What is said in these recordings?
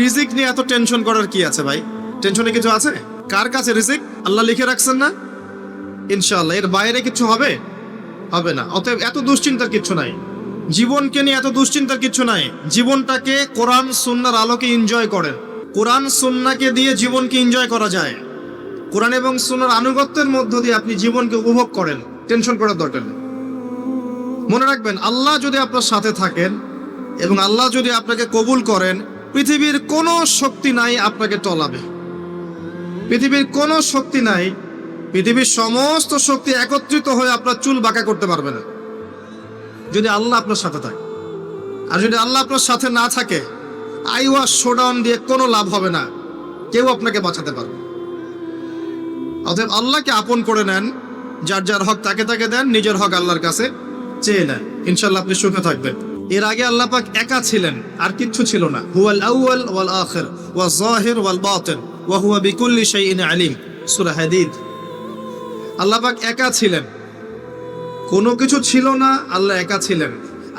রিজিক নিয়ে এত টেনশন করার কি আছে ভাই? টেনশনে কিছু আছে? কার কাছে রিজিক? আল্লাহ লিখে রাখছেন না? ইনশাআল্লাহ এর বাইরে কিছু হবে? হবে না। অতএব এত দুশ্চিন্তার কিছু নাই। জীবনকে নিয়ে এত দুশ্চিন্তার কিছু নাই। জীবনটাকে কোরআন সুন্নাহর আলোকে এনজয় করেন। কোরআন সুন্নাহকে দিয়ে জীবনকে এনজয় করা যায়। কোরআন এবং সুন্নাহর আনুগত্যের মধ্য দিয়ে আপনি জীবনকে উপভোগ করেন। টেনশন করার দরকার নেই। মনে রাখবেন, আল্লাহ যদি আপনার সাথে থাকেন এবং আল্লাহ যদি আপনাকে কবুল করেন, পৃথিবীর কোনো শক্তি নাই আপনাকে টলাবে। পৃথিবীর কোনো শক্তি নাই, পৃথিবীর সমস্ত শক্তি একত্রিত হয়ে আপনার চুল বাঁকা করতে পারবে না, যদি আল্লাহ আপনার সাথে থাকে। আর যদি আল্লাহ আপনার সাথে না থাকে, আইওয়াস শোডাউন দিয়ে কোনো লাভ হবে না, কেউ আপনাকে বাঁচাতে পারবে। অতএব আল্লাহকে আপন করে নেন, যার যার হক তাকে তাকে দেন, নিজের হক আল্লাহর কাছে চেয়ে নেন, ইনশাআল্লাহ আপনি সুখে থাকবেন। এর আগে আল্লাহ পাক একা ছিলেন, আর কিচ্ছু ছিল না। হুয়াল আউয়াল ওয়াল আখির ওয়াজ যাহির ওয়াল বাতিন ওয়া হুয়া বিকুল্লি শাইইন আলিম, সূরা হাদীদ। আল্লাহ পাক একা ছিলেন, কোনো কিছু ছিল না, আল্লাহ একা ছিলেন।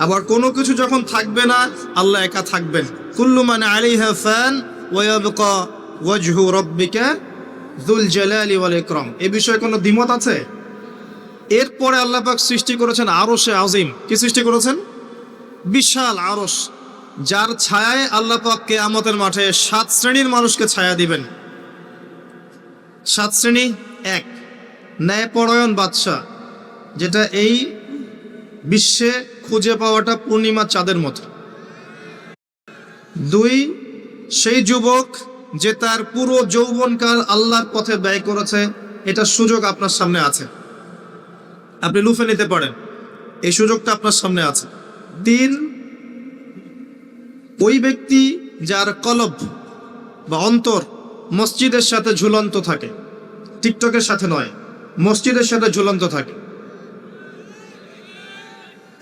আবার কোনো কিছু যখন থাকবে না, আল্লাহ একা থাকবেন। কুল্লু মান আলাইহা ফান ওয়া ইয়াবকা ওয়াজহু রাব্বিকা যুল জালালি ওয়াল ইকরাম। এই বিষয়ে কোনো দ্বিমত আছে? এরপরে আল্লাহ পাক সৃষ্টি করেছেন আরশে আজিম। কি সৃষ্টি করেছেন? বিশাল আরশ, যার ছায়ায় আল্লাহ পাক কিয়ামতের মাঠে 7 শ্রেণীর মানুষকে ছায়া দিবেন। 7 শ্রেণী: 1, ন্যায়পরায়ণ বাদশা, যেটা এই বিশ্বে খুঁজে পাওয়াটা পূর্ণিমা চাঁদের মতো। 2, সেই যুবক যে তার পুরো যৌবনকাল আল্লাহর পথে ব্যয় করেছে, এটা সুযোগ আপনার সামনে আছে, আপনি লুফে নিতে পারেন, এই সুযোগটা আপনার সামনে আছে। 3, ওই ব্যক্তি যার কলব বা অন্তর মসজিদের সাথে ঝুলন্ত থাকে, টিকটকের সাথে নয়, মসজিদের সাথে ঝুলন্ত থাকে।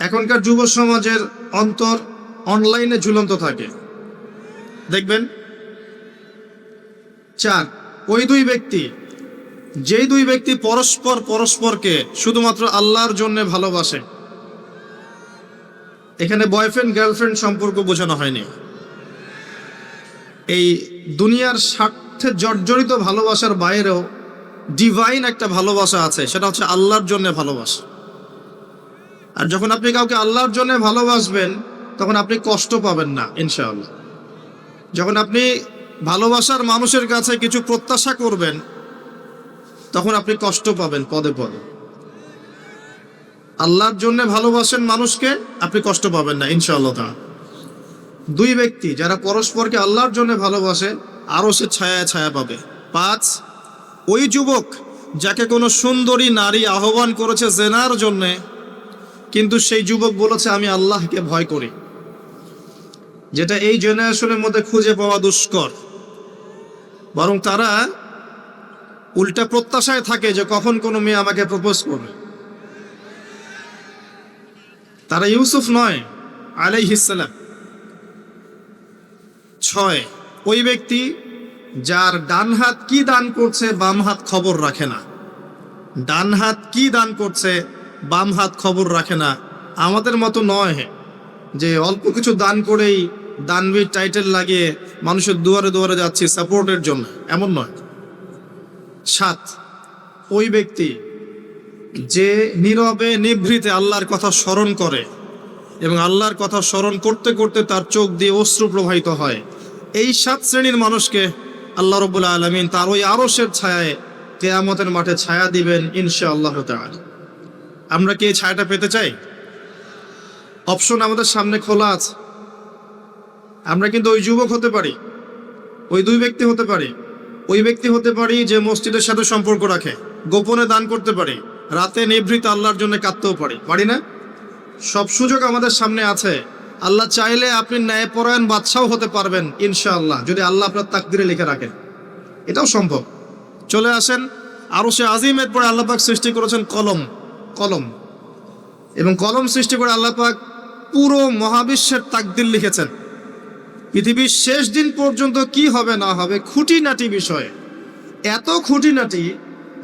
এখনকার যুব সমাজের অন্তর অনলাইনে ঝুলন্ত থাকে, দেখবেন। 4, ওই 2 ব্যক্তি, যেই 2 ব্যক্তি পরস্পরকে শুধুমাত্র আল্লাহর জন্য ভালোবাসে। এখানে বয়ফ্রেন্ড গার্লফ্রেন্ড সম্পর্ক বোঝানো হয়নি। এই দুনিয়ার স্বার্থে জর্জরিত ভালোবাসার বাইরেও ডিভাইন একটা ভালোবাসা আছে, সেটা হচ্ছে আল্লাহর জন্য ভালোবাসা। আর যখন আপনি কাউকে আল্লাহর জন্য ভালোবাসবেন, তখন আপনি কষ্ট পাবেন না ইনশাআল্লাহ। যখন আপনি ভালোবাসার মানুষের কাছে কিছু প্রত্যাশা করবেন, তখন আপনি কষ্ট পাবেন পদে পদে। আল্লাহর জন্য ভালোবাসেন মানুষকে, আপনি কষ্ট পাবেন না ইনশাআল্লাহ। 2 ব্যক্তি যারা পরস্পরকে আল্লাহর জন্য ভালোবাসে, আরো সে ছায়া ছায়া পাবে। 5, ওই যুবক যাকে কোনো সুন্দরী নারী আহ্বান করেছে জেনার জন্যে, কিন্তু সেই যুবক বলেছে আমি আল্লাহকে ভয় করি, যেটা এই জেনারেশনের মধ্যে খুঁজে পাওয়া দুষ্কর। বরং তারা উল্টা প্রত্যাশায় থাকে যে কখন কোনো মেয়ে আমাকে প্রপোজ করবে। তারা ইউসুফ নয় আলাইহিস সালাম। 6, ওই ব্যক্তি যার ডান হাত কি দান করছে, বাম হাত খবর রাখে না। ডান হাত কি দান করছে, বাম হাত খবর রাখে না। আমাদের মতো নয় যে অল্প কিছু দান করেই দানবীর টাইটেল লাগিয়ে মানুষের দুয়ারে দুয়ারে যাচ্ছি সাপোর্টের জন্য, এমন নয়। 7, ওই ব্যক্তি যে নীরবে নিভৃতে আল্লাহর কথা স্মরণ করে এবং আল্লাহর কথা স্মরণ করতে করতে তার চোখ দিয়ে অশ্রু প্রবাহিত হয়। এই 7 শ্রেণীর মানুষকে আল্লাহ রাব্বুল আলামিন তার ওই আরশের ছায়ায় কিয়ামতের মাঠে ছায়া দিবেন ইনশাআল্লাহ তাআলা। আমরা কি এই ছায়াটা পেতে চাই? অপশন আমাদের সামনে খোলা আছে। আমরা কিন্তু ওই যুবক হতে পারি, ওই 2 ব্যক্তি হতে পারি, ওই ব্যক্তি হতে পারি যে মসজিদের সাথে সম্পর্ক রাখে, গোপনে দান করতে পারি, রাতে নিভৃত আল্লাহর জন্য কাঁদতেও পারি না? সব সুযোগ আমাদের সামনে আছে। আল্লাহ চাইলে আপনি ন্যায়পরায়ণ বাদশাও হতে পারবেন ইনশাআল্লাহ, যদি আল্লাহ আপনার তাকদিরে লিখে রাখেন, এটাও সম্ভব। চলে আসেন আরশে আজিমের পরে আল্লাহ পাক সৃষ্টি করেছেন কলম, এবং কলম সৃষ্টি করে আল্লাহ পাক পুরো মহাবিশ্বের তাকদির লিখেছেন। পৃথিবীর শেষ দিন পর্যন্ত কি হবে না হবে, খুঁটিনাটি বিষয়, এত খুঁটিনাটি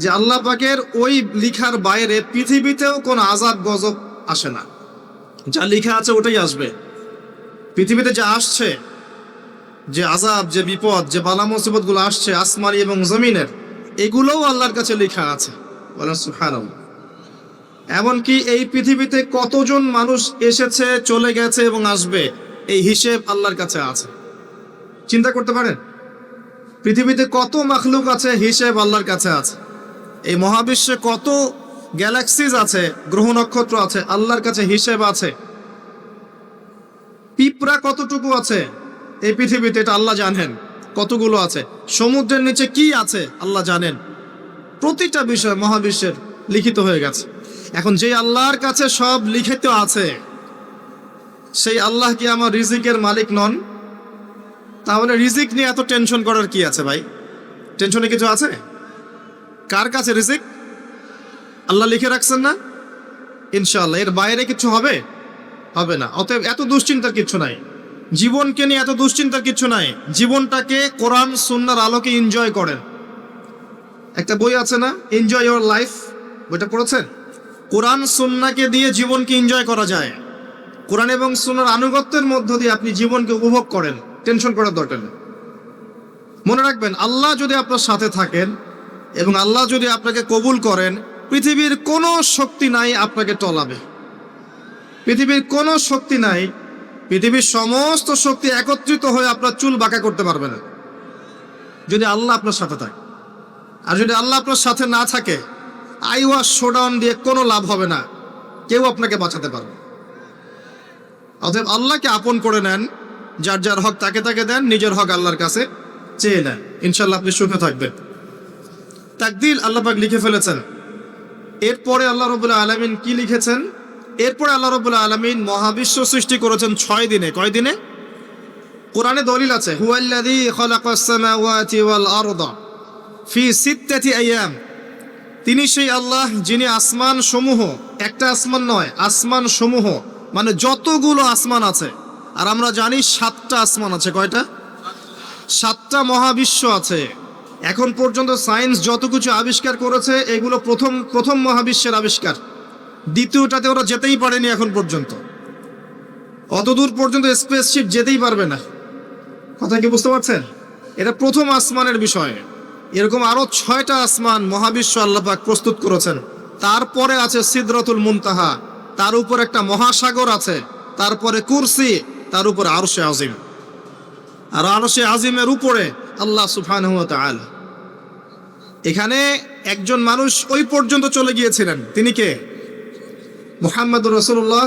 যে আল্লাহ পাকের ওই লিখার বাইরে পৃথিবীতেও কোনো আযাব গজব আসে না। যা লেখা আছে ওটাই আসবে। পৃথিবীতে যা আসছে যে আযাব, যে বিপদ, যে বালা মুসিবতগুলো আসছে আসমানি এবং জমিনের, এগুলোও আল্লাহর কাছে লেখা আছে। বলেন সুবহানাল্লাহ। এমনকি এই পৃথিবীতে কতজন মানুষ এসেছে, চলে গেছে এবং আসবে, এই হিসেব আল্লাহর কাছে আছে। চিন্তা করতে পারেন, পৃথিবীতে কত মাখলুক আছে, হিসেব আল্লাহর কাছে আছে। এই মহাবিশ্বে কত গ্যালাক্সিজ আছে, গ্রহ নক্ষত্র আছে, আল্লাহর কাছে হিসেব আছে। পিঁপড়া কতটুকু আছে এই পৃথিবীতে, এটা আল্লাহ জানেন কতগুলো আছে। সমুদ্রের নিচে কি আছে আল্লাহ জানেন। প্রতিটা বিষয় মহাবিশ্বের লিখিত হয়ে গেছে। এখন যে আল্লাহর কাছে সব লিখিত আছে, সেই আল্লাহ কি আমার রিজিকের মালিক নন? তাহলে রিজিক নিয়ে এত টেনশন করার কি আছে ভাই? টেনশনে কিছু আছে? কার কাছে রিজিক? আল্লাহ লিখে রাখছেন না? ইনশাআল্লাহ এর বাইরে কিছু হবে? হবে না। অতএব এত দুশ্চিন্তার কিছু নাই। জীবনকে নিয়ে এত দুশ্চিন্তার কিছু নাই। জীবনটাকে কোরআন সুন্নাহর আলোকে এনজয় করেন। একটা বই আছে না, এনজয় ইওর লাইফ, বইটা পড়েছেন? কোরআন সুন্নাহকে দিয়ে জীবনকে এনজয় করা যায়। কোরআন এবং সুন্নাহর আনুগত্যের মধ্য দিয়ে আপনি জীবনকে উপভোগ করেন। টেনশন করার দরকার নেই। মনে রাখবেন, আল্লাহ যদি আপনার সাথে থাকেন এবং আল্লাহ যদি আপনাকে কবুল করেন, পৃথিবীর কোনো শক্তি নাই আপনাকে টলাবে। পৃথিবীর কোনো শক্তি নাই, পৃথিবীর সমস্ত শক্তি একত্রিত হয়ে আপনার চুল বাঁকা করতে পারবে না, যদি আল্লাহ আপনার সাথে থাকে। আর যদি আল্লাহ আপনার সাথে না থাকে, আইওয়াস শোডাউন দিয়ে কোনো লাভ হবে না, কেউ আপনাকে বাঁচাতে পারবে। অতএব আল্লাহকে আপন করে নেন, যার যার হক তাকে তাকে দেন, নিজের হক আল্লাহর কাছে চেয়ে নেন, ইনশাল্লাহ আপনি সুখে থাকবেন। তাকদীর আল্লাহ পাক লিখে ফেলেছেন। এরপরে আল্লাহ রাব্বুল আলামিন কি লিখেছেন? এরপরে আল্লাহ রাব্বুল আলামিন মহাবিশ্ব সৃষ্টি করেছেন 6 দিনে। কয় দিনে? কোরআনে দলিল আছে, হুয়াল্লাযী খালাকাস সামাওয়াতি ওয়াল আরদা ফি সিত্তাতি আইয়াম। তিনি সেই আল্লাহ যিনি আসমান সমূহ, একটা আসমান নয়, আসমান সমূহ মানে যতগুলো আসমান আছে, আর আমরা জানি 7টা আসমান আছে। কয়টা? 7টা মহাবিশ্ব আছে। এখন পর্যন্ত সায়েন্স যত কিছু আবিষ্কার করেছে, এগুলো প্রথম মহাবিশ্বের আবিষ্কার। দ্বিতীয়টাতে ওরা যেতেই পারেনি এখন পর্যন্ত। অতদূর পর্যন্ত স্পেসশিপ যেতেই পারবে না। কথা কি বুঝতে পারছেন? এটা প্রথম আসমানের বিষয়। এরকম আরো 6টা আসমান মহাবিশ্ব আল্লাহ পাক প্রস্তুত করেছেন। তারপরে আছে সিদরাতুল মুনতাহা, তার উপর একটা মহাসাগর আছে, তারপরে কুরসি, তার উপর আরশে আজিম, আর আরশে আজিমের উপরে আল্লাহ সুবহানাহু ওয়া তাআলা। এখানে একজন মানুষ ওই পর্যন্ত চলে গিয়েছিলেন। তিনি কে? মুহাম্মদুর রাসূলুল্লাহ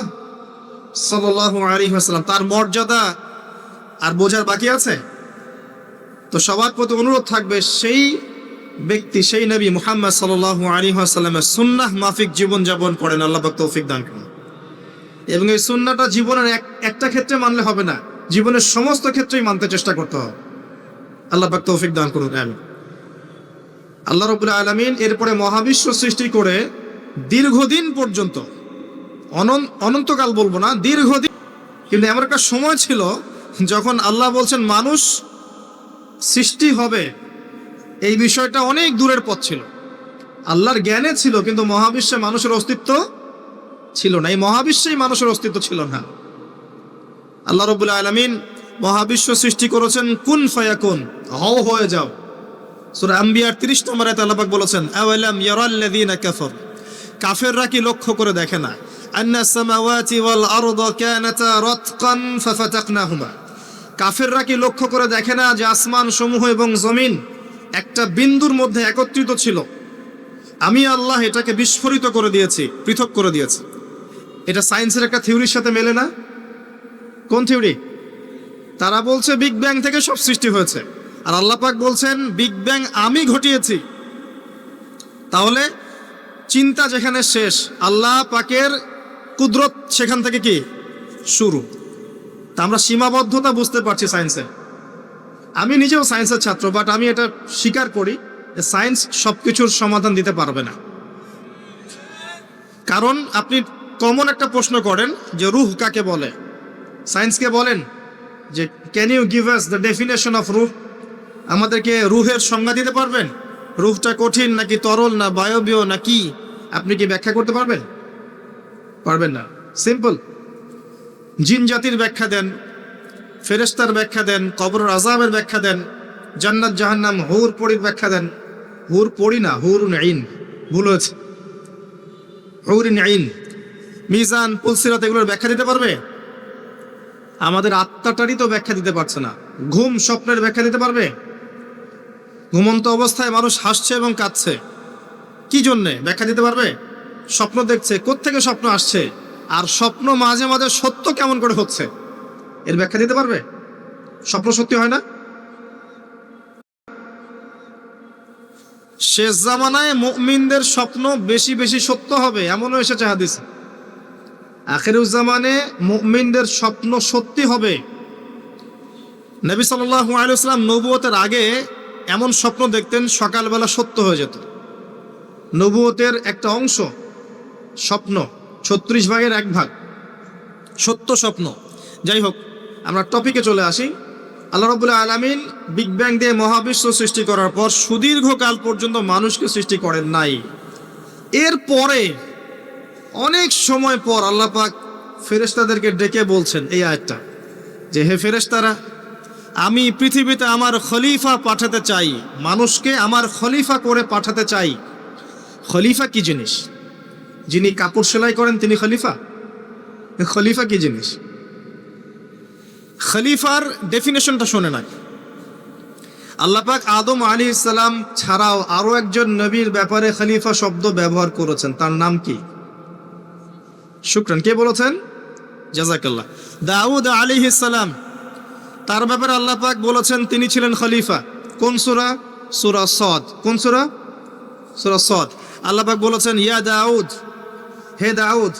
সাল্লাল্লাহু আলাইহি ওয়াসাল্লাম। তার মর্যাদা আর বোঝার বাকি আছে? তো সবার প্রতি অনুরোধ থাকবে, সেই ব্যক্তি, সেই নবী মুহাম্মদ সাল্লাল্লাহু আলাইহি ওয়াসাল্লামের সুন্নাহ মাফিক জীবন যাপন করেন। আল্লাহ পাক তৌফিক দান করুন। এবং এই সুন্নাহটা জীবনের একটা ক্ষেত্রে মানলে হবে না, জীবনের সমস্ত ক্ষেত্রেই মানতে চেষ্টা করতে হবে। আল্লাহ পাক তৌফিক দান করুন। আমিন। আল্লাহ রাব্বুল আলামিন এরপরে মহাবিশ্ব সৃষ্টি করে দীর্ঘদিন পর্যন্ত, অনন্তকাল বলবো না, দীর্ঘদিন, কিন্তু এমন একটা সময় ছিল যখন আল্লাহ বলছেন মানুষ সৃষ্টি হবে, এই বিষয়টা অনেক দূরের পথ ছিল। আল্লাহর জ্ঞানে ছিল, কিন্তু মহাবিশ্বে মানুষের অস্তিত্ব ছিল না। এই মহাবিশ্বেই মানুষের অস্তিত্ব ছিল না। আল্লাহ রাব্বুল আলামিন মহাবিশ্ব সৃষ্টি করেছেন কুন ফায়াকুন, হও হয়ে যাও। সূরা আম্বিয়ার 30 নম্বর আয়াতে আল্লাহ পাক বলেছেন, আওয়ালাম ইয়ারাল্লাযীনা কাফার, কাফেররা কি লক্ষ্য করে দেখে না, আন্নাস সামাওয়াতি ওয়াল আরদা কানাতা রাতকান ফাফাতাকনাহুমা, কাফেররা কি লক্ষ্য করে দেখে না যে আসমান সমূহ এবং জমিন একটা বিন্দুর মধ্যে একত্রিত ছিল, আমি আল্লাহ এটাকে বিস্ফোরিত করে দিয়েছি, পৃথক করে দিয়েছি। এটা সায়েন্সের একটা থিওরির সাথে মেলে না? কোন থিওরি? তারা বলছে বিগ ব্যাং থেকে সব সৃষ্টি হয়েছে, আর আল্লাহ পাক বলছেন বিগ ব্যাং আমি ঘটিয়েছি। তাহলে চিন্তা যেখানে শেষ, আল্লাহ পাকের কুদরত সেখান থেকে কি শুরু। তা আমরা সীমাবদ্ধতা বুঝতে পারছি সায়েন্সের। আমি নিজেও সায়েন্সের ছাত্র, বাট আমি এটা স্বীকার করি যে সায়েন্স সবকিছুর সমাধান দিতে পারবে না। কারণ আপনি কমন একটা প্রশ্ন করেন যে রূহ কাকে বলে, সায়েন্সকে বলেন যে can you give us the definition of রূহ, আমাদেরকে রূহের সংজ্ঞা দিতে পারবেন? রূহটা কঠিন নাকি তরল, না বায়বীয় না কি, আপনি কি ব্যাখ্যা করতে পারবেন? পারবেন না। সিম্পল। জিন জাতির ব্যাখ্যা দেন, ফেরেশতার ব্যাখ্যা দেন, কবরের আযাবের ব্যাখ্যা দেন, জান্নাত জাহান্নাম, হুর পরির ব্যাখ্যা দেন। হুর পরি না, হুরুন আইন, ভুল হয়েছে, হুরুন আইন। মিজান, পুলসিরাত এগুলোর ব্যাখ্যা দিতে পারবে? আমাদের আত্মাটারই তো ব্যাখ্যা দিতে পারছে না। ঘুম, স্বপ্নের ব্যাখ্যা দিতে পারবে? ঘুমন্ত অবস্থায় মানুষ হাসছে এবং কাঁদছে, কি জন্যে ব্যাখ্যা দিতে পারবে? স্বপ্ন দেখছে, কোত্থেকে স্বপ্ন আসছে, আর স্বপ্ন মাঝে মাঝে সত্য কেমন করে হচ্ছে, এর ব্যাখ্যা দিতে পারবে? স্বপ্ন সত্যি হয় না? শেষ জামানায় মুমিনদের স্বপ্ন বেশি বেশি সত্য হবে, এমনও এসেছে হাদিসে। আখিরুজ্জামানে মুমিনদের স্বপ্ন সত্যি হবে। নবী সাল্লাল্লাহু আলাইহি ওয়াসাল্লাম নবুয়তের আগে এমন স্বপ্ন দেখতেন, সকালবেলা সত্য হয়ে যেত। নবুয়তের একটা অংশ স্বপ্ন, 36 ভাগের 1 ভাগ সত্য স্বপ্ন। যাই হোক, আমরা টপিকে চলে আসি। আল্লাহ রাব্বুল আলামিন বিগ ব্যাং দিয়ে মহাবিশ্ব সৃষ্টি করার পর সুদীর্ঘকাল পর্যন্ত মানুষকে সৃষ্টি করেন নাই। এরপরে অনেক সময় পর আল্লাহ পাক ফেরেশতাদেরকে ডেকে বলছেন এই আয়াতটা, যে হে ফেরেশতারা, আমি পৃথিবীতে আমার খলিফা পাঠাতে চাই, মানুষকে আমার খলিফা করে পাঠাতে চাই। খলিফা কি জিনিস? যিনি কাপড় সেলাই করেন তিনি খলিফা? খলিফা কি জিনিস? খলিফার ডেফিনেশনটা শোনে না। আল্লাহ পাক আদম আলাইহিস সালাম ছাড়াও আরো একজন নবীর ব্যাপারে খলিফা শব্দ ব্যবহার করেছেন, তার নাম কি? শুকরান, কে বলেছেন? জাযাকাল্লাহ। দাউদ আলাইহিস সালাম, তার ব্যাপারে আল্লাহ পাক বলেছেন তিনি ছিলেন খলিফা। কোন সূরা? সূরা সাদ। কোন সূরা? সূরা সাদ। আল্লাহ পাক বলেছেন, ইয়া দাউদ, হে দাউদ,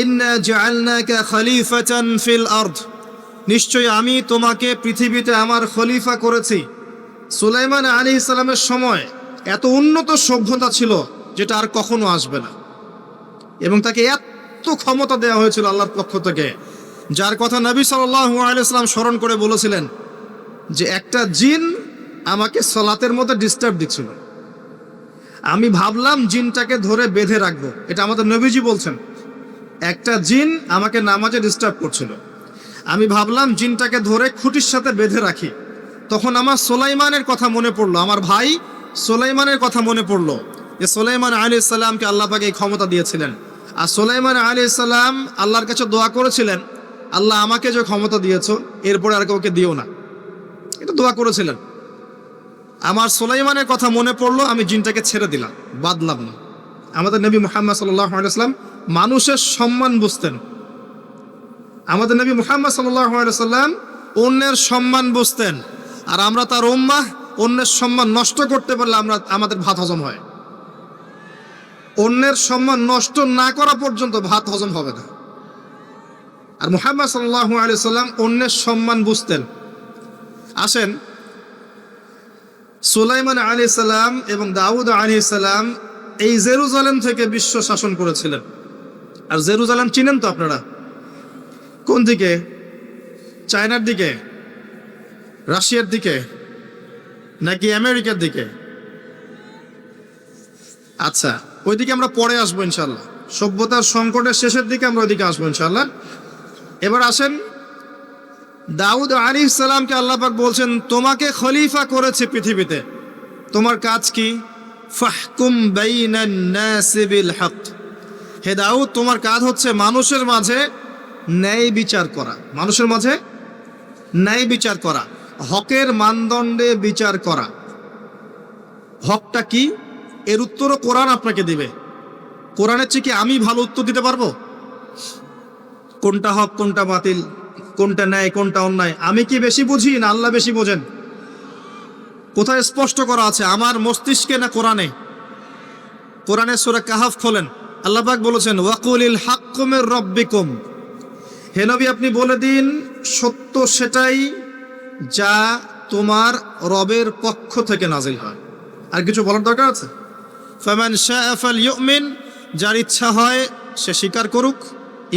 ইন্না জাআলনাকা খলিফাতান ফিল আরদ, নিশ্চয়ই আমি তোমাকে পৃথিবীতে আমার খলিফা করেছি। সুলাইমান আলাইহিস সালামের সময় এত উন্নত সভ্যতা ছিল যেটা আর কখনো আসবে না, এবং তাকে এত ক্ষমতা দেওয়া হয়েছিল আল্লাহর পক্ষ থেকে, যার কথা নবী সাল্লাল্লাহু আলাইহি ওয়াসাল্লাম স্মরণ করে বলেছিলেন যে একটা জিন আমাকে সালাতের মধ্যে ডিস্টার্ব দিচ্ছিল, আমি ভাবলাম জিনটাকে ধরে বেঁধে রাখবো। এটা আমাদের নবীজি বলছেন, একটা জিন আমাকে নামাজে ডিস্টার্ব করছিল, আমি ভাবলাম জিনটাকে ধরে খুঁটির সাথে বেঁধে রাখি। তখন আমার সুলাইমানের কথা মনে পড়লো, আমার ভাই সুলাইমানের কথা মনে পড়লো, যে সুলাইমান আলাইহিস সালামকে আল্লাহ পাক এই ক্ষমতা দিয়েছিলেন। আর সুলাইমান আলাইহিস সালাম আল্লাহর কাছে দোয়া করেছিলেন, আল্লাহ আমাকে যে ক্ষমতা দিয়েছো এরপরে আর কাউকে দিও না, এটা দোয়া করেছিলেন। আমার সুলাইমানের কথা মনে পড়লো, আমি জিনটাকে ছেড়ে দিলাম, বাদলাম না। আমাদের নবী মুহাম্মদ সাল্লাল্লাহু আলাইহি ওয়াসাল্লাম মানুষের সম্মান বুঝতেন। আমাদের নবী মুহাম্মদ সাল্লাল্লাহু আলাইহি ওয়াসাল্লাম অন্যের সম্মান বুঝতেন। আর আমরা তার উম্মাহ, অন্যের সম্মান নষ্ট করতে পারলে আমাদের ভাত হজম হয়। অন্যের সম্মান নষ্ট না করা পর্যন্ত ভাত হজম হবে না। আর মুহাম্মদ সাল্লাল্লাহু আলাইহি ওয়াসাল্লাম অন্যের সম্মান বুঝতেন। আসেন, সুলাইমান আলাইহিস সালাম এবং দাউদ আলাইহিস সালাম এই জেরুজালেম থেকে বিশ্ব শাসন করেছিলেন। আর জেরুজালেম চিনেন তো আপনারা? কোন দিকে? চায়নার দিকে, রাশিয়ার দিকে, নাকি আমেরিকার দিকে? আচ্ছা, ওইদিকে আমরা পরে আসবো ইনশাল্লাহ। সভ্যতার সংকটের শেষের দিকে আমরা ওইদিকে আসবো ইনশাল্লাহ। এবার আসেন, দাউদ আলাইহিস সালামকে আল্লাহ পাক বলছেন, তোমাকে খলিফা করেছে পৃথিবীতে, তোমার কাজ কি? ফাহকুম বাইনান নাসি বিল হক, হে দাউদ তোমার কাজ হচ্ছে মানুষের মাঝে ন্যায় বিচার করা, মানুষের মাঝে ন্যায় বিচার করা, হকের মানদণ্ডে বিচার করা। হকটা কি? এর উত্তরও কোরআন আপনাকে দিবে। কোরআনের চেয়ে কি আমি ভালো উত্তর দিতে পারবো? কোনটা হক, কোনটা বাতিল, কোনটা ন্যায়, কোনটা অন্যায়, আমি কি বেশি বুঝি না আল্লাহ বেশি বোঝেন? কোথায় স্পষ্ট করা আছে, আমার মস্তিষ্কে না কোরআনে? কোরআনে সূরা কাহাফ খোলেন, আল্লাহ পাক বলেছেন, ওয়াকুলিল হাক্কু মির রাব্বিকুম, হে নবী আপনি বলে দিন সত্য সেটাই যা তোমার রবের পক্ষ থেকে নাজিল হয়। আর কিছু বলার দরকার আছে? ফামান শাআ ফালইউমিন, যার ইচ্ছা হয় সে স্বীকার করুক,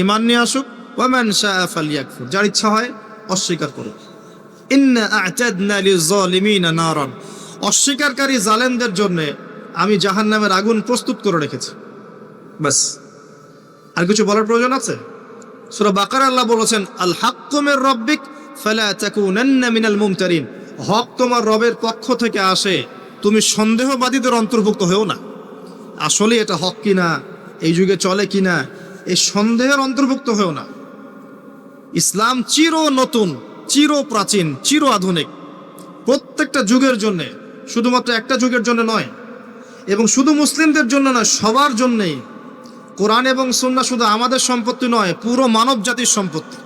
ঈমান নিয়ে আসুক। ওয়ামান শাআ ফালইয়াকফুর, যার ইচ্ছা হয় অস্বীকার করুক। ইন্না আ'তাদনা লিয-যালিমিনা নারান, অস্বীকারকারী জালেমদের জন্য আমি জাহান্নামের আগুন প্রস্তুত করে রেখেছি। বাস, আর কিছু বলার প্রয়োজন আছে? সূরা বাকারা আল্লাহ বলেছেন, আল হাক্কু মির রাব্বিক ফালা তাকুনান্না মিনাল মুমতারিন, হক তোমার রবের পক্ষ থেকে আসে, তুমি সন্দেহবাদীদের অন্তর্ভুক্ত হও না। আসলে এটা হক কিনা, এই যুগে চলে কিনা, এই সন্দেহের অন্তর্ভুক্ত হও না। ইসলাম চির নতুন, চির প্রাচীন, চির আধুনিক, প্রত্যেকটা যুগের জন্যে, শুধুমাত্র একটা যুগের জন্য নয়, এবং শুধু মুসলিমদের জন্য নয়, সবার জন্যেই। কোরআন এবং সুন্নাহ শুধু আমাদের সম্পত্তি নয়, পুরো মানব জাতির সম্পত্তি।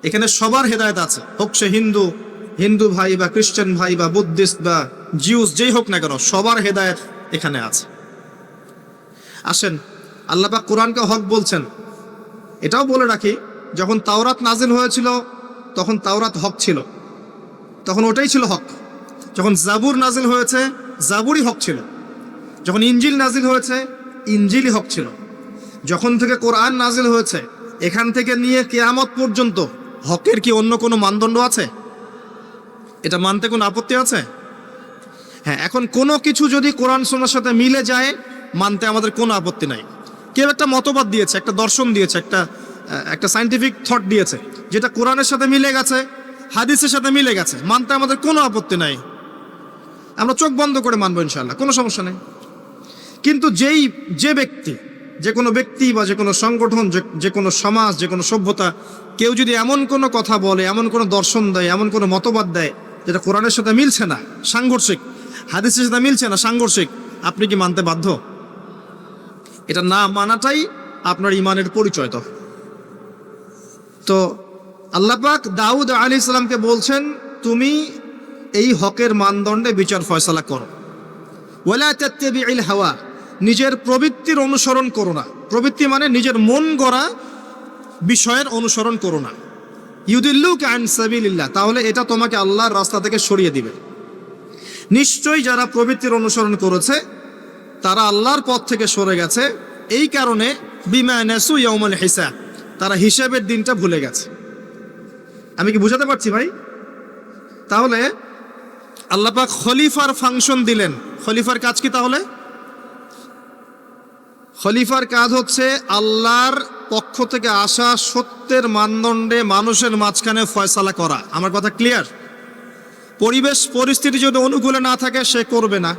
এখানে সবার হেদায়েত আছে, হোক সে হিন্দু হিন্দু ভাই বা খ্রিস্টান ভাই বা বুদ্ধিস্ট বা জিউস, যেই হোক না কেন, সবার হেদায়েত এখানে আছে। আসেন, আল্লাহ পাক কোরআনকে হক বলছেন। এটাও বলে রাখি, যখন তাওরাত নাজিল হয়েছিল তখন তাওরাত হক ছিল, তখন ওটাই ছিল হক। যখন জাবুর নাজিল হয়েছে, জাবুরই হক ছিল। যখন ইঞ্জিল নাজিল হয়েছে, ইঞ্জিলই হক ছিল। যখন থেকে কোরআন নাজিল হয়েছে, এখান থেকে নিয়ে কিয়ামত পর্যন্ত হকের কি অন্য কোনো মানদণ্ড আছে? এটা মানতে কোনো আপত্তি আছে? হ্যাঁ, এখন কোনো কিছু যদি কোরআন সুন্নাহর সাথে মিলে যায়, মানতে আমাদের কোনো আপত্তি নাই। কেউ একটা মতবাদ দিয়েছে, একটা দর্শন দিয়েছে, একটা সায়েন্টিফিক থট দিয়েছে, যেটা কোরআনের সাথে মিলে গেছে, হাদিসের সাথে মিলে গেছে, মানতে আমাদের কোনো আপত্তি নাই। আমরা চোখ বন্ধ করে মানবো ইনশাআল্লাহ, কোনো সমস্যা নেই। কিন্তু যে কোনো ব্যক্তি বা যে কোনো সংগঠন, যে কোনো সমাজ, যে কোনো সভ্যতা, কেউ যদি এমন কোনো কথা বলে, এমন কোনো দর্শন দেয়, এমন কোনো মতবাদ দেয় যেটা কোরআনের সাথে মিলছে না, সাংঘর্ষিক, হাদিসের সাথে মিলছে না, সাংঘর্ষিক, আপনি কি মানতে বাধ্য? এটা না মানাটাই আপনার ঈমানের পরিচয়। তো আল্লাহ পাক দাউদ আলাইহিস সালামকে বলছেন, তুমি এই হকের মানদণ্ডে বিচার ফয়সালা করো। ওয়ালা তাত্তাবিউল হাওয়া, নিজের প্রবৃত্তির অনুসরণ করো না। প্রবৃত্তি মানে নিজের মন গড়া বিষয়ের অনুসরণ করো না। ইউদিল্লুকা আন সাবিলিল্লাহ, তাহলে এটা তোমাকে আল্লাহর রাস্তা থেকে সরিয়ে দিবে। নিশ্চয়ই যারা প্রবৃত্তির অনুসরণ করেছে তারা আল্লাহর পথ থেকে সরে গেছে, এই কারণে বিমা নাসু ইয়াউমাল হিসাব, তারা হিসাবের দিনটা ভুলে গেছে। আমি কি বুঝাতে পারছি ভাই? তাহলে আল্লাহ পাক খলিফার ফাংশন দিলেন। খলিফার কাজ কি তাহলে? খলিফার কাজ হচ্ছে আল্লাহর পক্ষ থেকে আসা সত্যের মানদণ্ডে মানুষের মাঝখানে ফয়সালা করা। আমার কথা ক্লিয়ার? পরিবেশ পরিস্থিতি যদি অনুকূলে না থাকে, সে করবে না।